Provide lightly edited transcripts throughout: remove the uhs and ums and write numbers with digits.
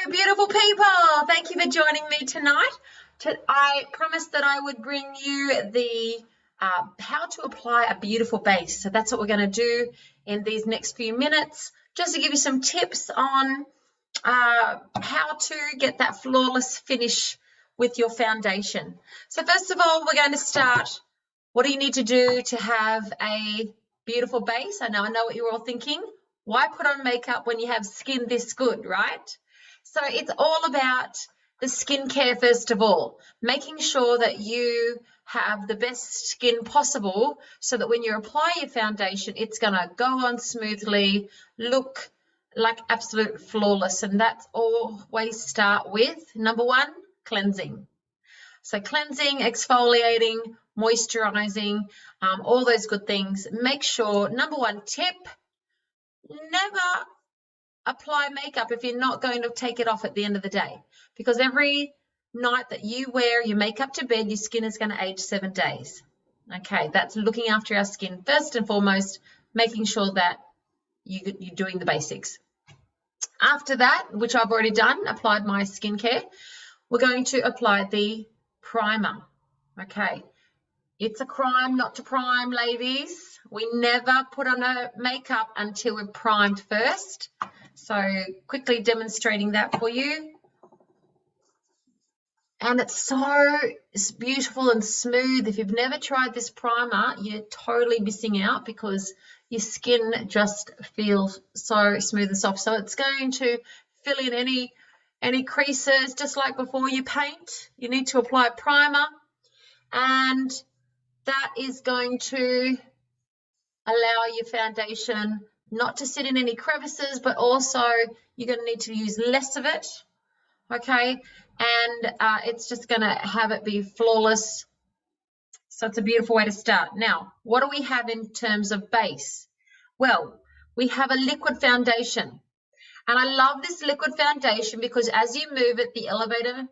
Beautiful people. Thank you for joining me tonight. I promised that I would bring you the how to apply a beautiful base. So that's what we're going to do in these next few minutes, just to give you some tips on how to get that flawless finish with your foundation. So first of all, we're going to start. What do you need to do to have a beautiful base? I know what you're all thinking. Why put on makeup when you have skin this good, right? So it's all about the skincare first of all, making sure that you have the best skin possible so that when you apply your foundation, it's going to go on smoothly, look like absolute flawless. And that's always start with number one, cleansing. So cleansing, exfoliating, moisturizing, all those good things. Make sure, number one tip, never apply makeup if you're not going to take it off at the end of the day, because every night that you wear your makeup to bed, your skin is going to age 7 days. Okay, that's looking after our skin first and foremost, making sure that you're doing the basics. After that, which I've already done, applied my skincare, we're going to apply the primer. Okay, it's a crime not to prime, ladies. We never put on a makeup until we're primed first. So quickly demonstrating that for you. And it's beautiful and smooth. If you've never tried this primer, you're totally missing out because your skin just feels so smooth and soft. So it's going to fill in any creases, just like before you paint. You need to apply primer, and that is going to allow your foundation not to sit in any crevices, but also you're going to need to use less of it, okay? And it's just going to have it be flawless. So it's a beautiful way to start. Now, what do we have in terms of base? Well, we have a liquid foundation. And I love this liquid foundation because as you move it, the elevator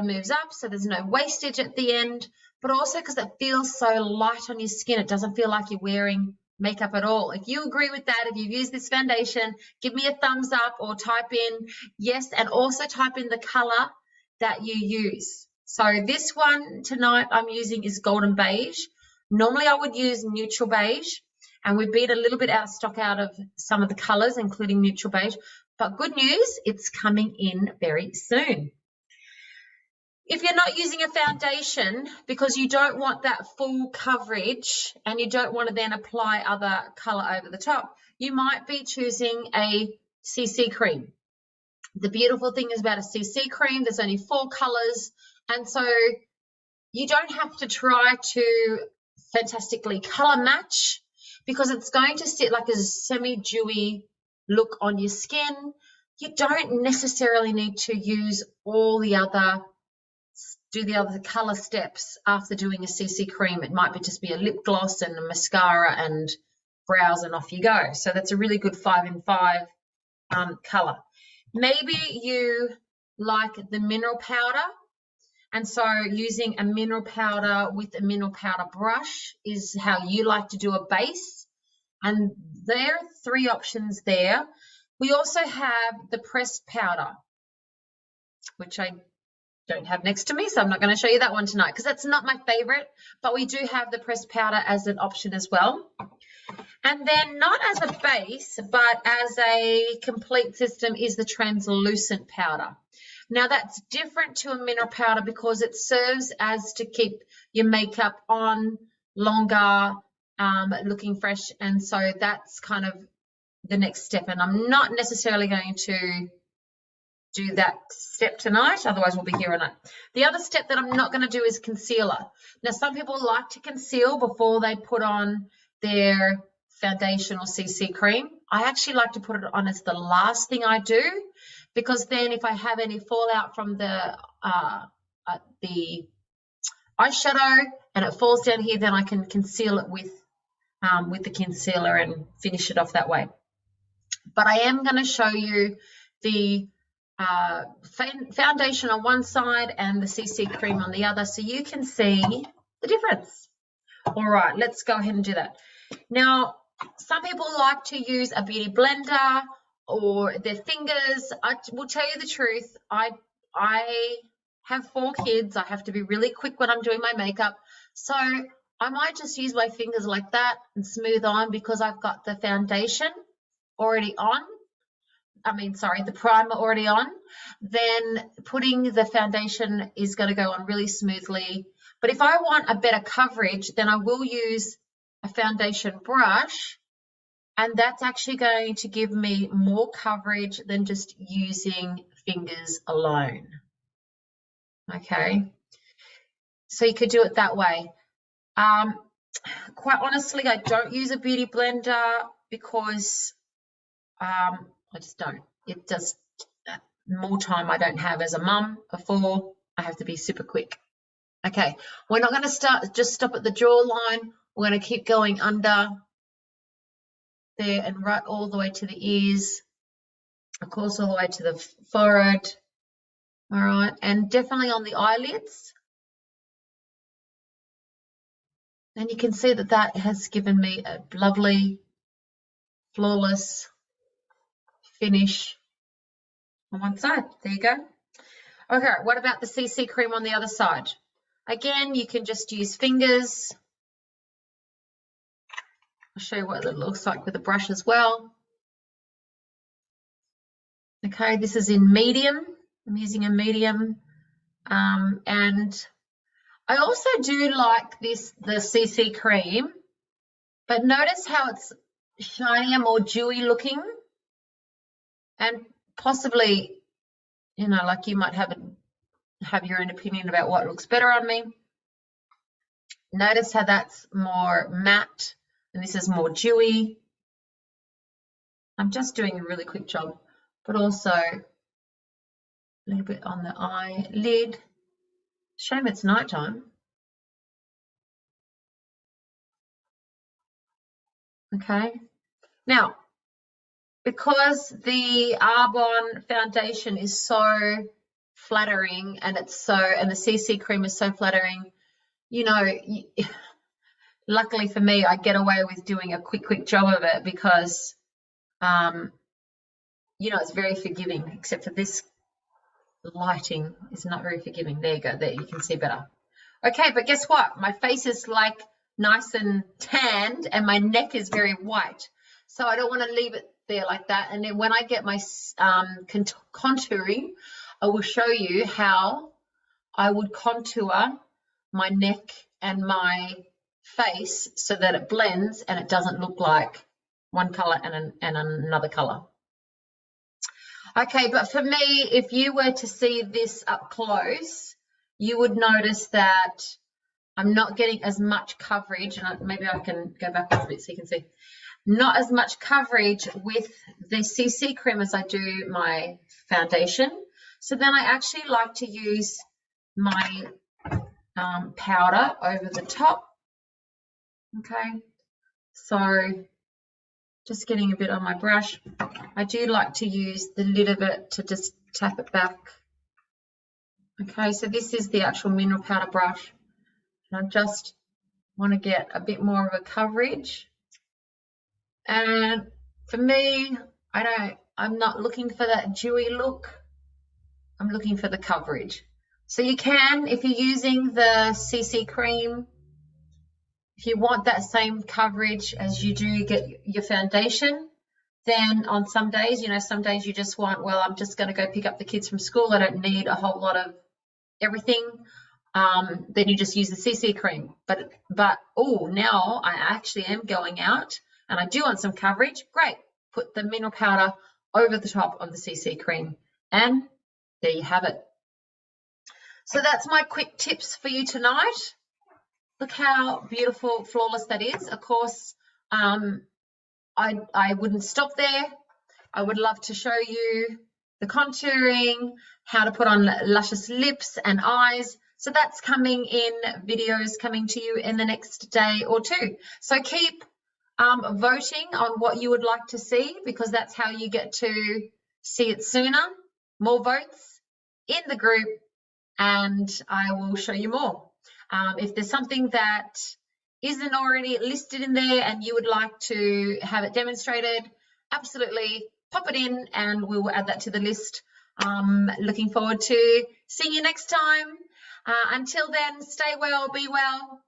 moves up, so there's no wastage at the end, but also because it feels so light on your skin. It doesn't feel like you're wearing makeup at all. If you agree with that, if you've used this foundation, give me a thumbs up or type in yes, and also type in the color that you use. So this one tonight I'm using is golden beige. Normally I would use neutral beige, and we've been a little bit out of stock out of some of the colors, including neutral beige, but good news, it's coming in very soon. If you're not using a foundation because you don't want that full coverage and you don't want to then apply other color over the top, you might be choosing a CC cream. The beautiful thing is about a CC cream, there's only 4 colors, and so you don't have to try to fantastically color match because it's going to sit like a semi-dewy look on your skin. You don't necessarily need to use do the other color steps after doing a CC cream. It might just be a lip gloss and a mascara and brows, and off you go. So that's a really good 5 in 5 color. Maybe you like the mineral powder, and so using a mineral powder with a mineral powder brush is how you like to do a base. And there are 3 options there. We also have the pressed powder, which I don't have next to me, so I'm not going to show you that one tonight because that's not my favorite, but we do have the pressed powder as an option as well. And then not as a base, but as a complete system is the translucent powder. Now that's different to a mineral powder because it serves as to keep your makeup on longer, looking fresh, and so that's kind of the next step, and I'm not necessarily going to do that step tonight, otherwise we'll be here all night. The other step that I'm not going to do is concealer. Now some people like to conceal before they put on their foundation or CC cream. I actually like to put it on as the last thing I do, because then if I have any fallout from the eyeshadow and it falls down here, then I can conceal it with the concealer and finish it off that way. But I am going to show you the foundation on one side and the CC cream on the other, so you can see the difference. All right, let's go ahead and do that. Now, some people like to use a beauty blender or their fingers. I will tell you the truth. I have 4 kids. I have to be really quick when I'm doing my makeup. So I might just use my fingers like that and smooth on because I've got the foundation already on. The primer already on. Then putting the foundation is going to go on really smoothly. But if I want a better coverage, then I will use a foundation brush, and that's actually going to give me more coverage than just using fingers alone. Okay, so you could do it that way. Quite honestly, I don't use a beauty blender because I just don't. It just, more time I don't have as a mum before. I have to be super quick. Okay, we're not going to just stop at the jawline. We're going to keep going under there and right all the way to the ears. Of course, all the way to the forehead. All right, and definitely on the eyelids. And you can see that that has given me a lovely, flawless finish on one side. There you go. Okay, what about the CC cream on the other side? Again, you can just use fingers. I'll show you what it looks like with a brush as well. Okay, this is in medium. I'm using a medium. And I also do like the CC cream, but notice how it's shinier, more dewy looking, and possibly, you know, like you might have your own opinion about what looks better on me. Notice how that's more matte and this is more dewy. I'm just doing a really quick job, but also a little bit on the eyelid. Shame it's nighttime. Okay, now because the Arbonne foundation is so flattering and the CC cream is so flattering, you know, luckily for me, I get away with doing a quick job of it because, you know, it's very forgiving, except for this lighting is not very forgiving. There you go. There, you can see better. Okay, but guess what? My face is like nice and tanned and my neck is very white. So I don't want to leave it there like that. And then when I get my contouring, I will show you how I would contour my neck and my face so that it blends and it doesn't look like one color and another color. Okay, but for me, if you were to see this up close, you would notice that I'm not getting as much coverage, and maybe I can go backwards a bit so you can see. Not as much coverage with the CC cream as I do my foundation. So then I actually like to use my powder over the top. Okay, so just getting a bit on my brush. I do like to use the lid of it to just tap it back. Okay, so this is the actual mineral powder brush. And I just want to get a bit more of a coverage. And for me, I'm not looking for that dewy look. I'm looking for the coverage. So you can, if you're using the CC cream, if you want that same coverage as you do get your foundation, then on some days, you know, some days you just want, well, I'm just going to go pick up the kids from school. I don't need a whole lot of everything. Then you just use the CC cream. But now I actually am going out and I do want some coverage. Great. Put the mineral powder over the top of the CC cream. And there you have it. So that's my quick tips for you tonight. Look how beautiful, flawless that is. Of course, I wouldn't stop there. I would love to show you the contouring, how to put on luscious lips and eyes. So that's coming in videos coming to you in the next day or two. So keep voting on what you would like to see, because that's how you get to see it sooner. More votes in the group and I will show you more. If there's something that isn't already listed in there and you would like to have it demonstrated, absolutely pop it in and we will add that to the list. Looking forward to seeing you next time. Until then, stay well, be well.